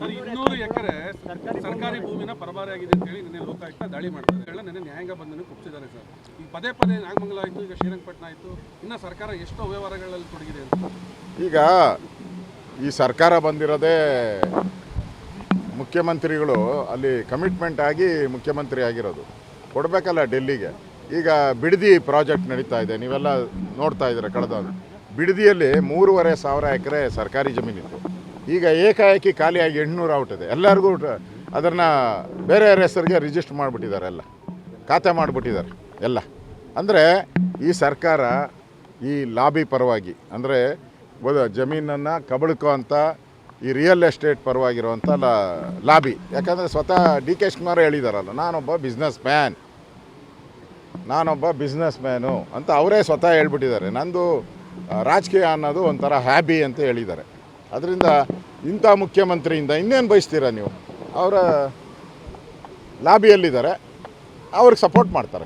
Sir 200 ಎಕರೆ ಸರ್ಕಾರಿ ಭೂಮಿನ ಪರಭಾರೆ ಆಗಿದೆ ಅಂತ ಹೇಳಿ ನಿನ್ನೆ ಲೋಕಾಯುಕ್ತ ದಾಳಿ ಮಾಡ್ತಾರೆ. ನಿನ್ನೆ ನ್ಯಾಯಾಂಗ ಬಂಧನ ಕೊಟ್ಟಿದ್ದಾರೆ ಸರ್. ಈಗ ಪದೇ ಪದೇ ನಾಗಮಂಗಲ ಆಯಿತು, ಈಗ ಶ್ರೀರಂಗಪಟ್ಟಣ ಆಯಿತು, ಇನ್ನು ಸರ್ಕಾರ ಎಷ್ಟೋ ವ್ಯವಹಾರಗಳಲ್ಲಿ ತೊಡಗಿದೆ ಅಂತ. ಈಗ ಈ ಸರ್ಕಾರ ಬಂದಿರೋದೇ ಮುಖ್ಯಮಂತ್ರಿಗಳು ಅಲ್ಲಿ ಕಮಿಟ್ಮೆಂಟ್ ಆಗಿ ಮುಖ್ಯಮಂತ್ರಿ ಆಗಿರೋದು ಕೊಡಬೇಕಲ್ಲ ಡೆಲ್ಲಿಗೆ. ಈಗ ಬಿಡದಿ ಪ್ರಾಜೆಕ್ಟ್ ನಡೀತಾ ಇದೆ, ನೀವೆಲ್ಲ ನೋಡ್ತಾ ಇದ್ದೀರ. ಕಳೆದ ಬಿಡದಿಯಲ್ಲಿ 3,500 ಎಕರೆ ಸರ್ಕಾರಿ ಜಮೀನಿತ್ತು. ಈಗ ಏಕಾಏಕಿ ಖಾಲಿಯಾಗಿ 800 ಔಟಿದೆ. ಎಲ್ಲರಿಗೂ ಅದನ್ನು ಬೇರೆ ಹೆಸರಿಗೆ ರಿಜಿಸ್ಟರ್ ಮಾಡಿಬಿಟ್ಟಿದ್ದಾರೆ, ಎಲ್ಲ ಖಾತೆ ಮಾಡಿಬಿಟ್ಟಿದ್ದಾರೆ ಎಲ್ಲ. ಅಂದರೆ ಈ ಸರ್ಕಾರ ಈ ಲಾಬಿ ಪರವಾಗಿ, ಅಂದರೆ ಜಮೀನನ್ನು ಕಬಳಿಕೋ ಅಂಥ ಈ ರಿಯಲ್ ಎಸ್ಟೇಟ್ ಪರವಾಗಿರುವಂಥ ಲಾಬಿ. ಯಾಕಂದರೆ ಸ್ವತಃ ಡಿ.ಕೆ. ಶಿವಕುಮಾರ್ ಹೇಳಿದಾರಲ್ಲ, ನಾನೊಬ್ಬ ಬಿಸ್ನೆಸ್ ಮ್ಯಾನು ಅಂತ ಅವರೇ ಸ್ವತಃ ಹೇಳ್ಬಿಟ್ಟಿದ್ದಾರೆ. ನಂದು ರಾಜಕೀಯ ಅನ್ನೋದು ಒಂಥರ ಹ್ಯಾಬಿ ಅಂತ ಹೇಳಿದ್ದಾರೆ. ಅದರಿಂದ ಇಂಥ ಮುಖ್ಯಮಂತ್ರಿಯಿಂದ ಇನ್ನೇನು ಬಯಸ್ತೀರಾ ನೀವು? ಅವರ ಲಾಬಿಯಲ್ಲಿದ್ದಾರೆ, ಅವ್ರಿಗೆ ಸಪೋರ್ಟ್ ಮಾಡ್ತಾರೆ.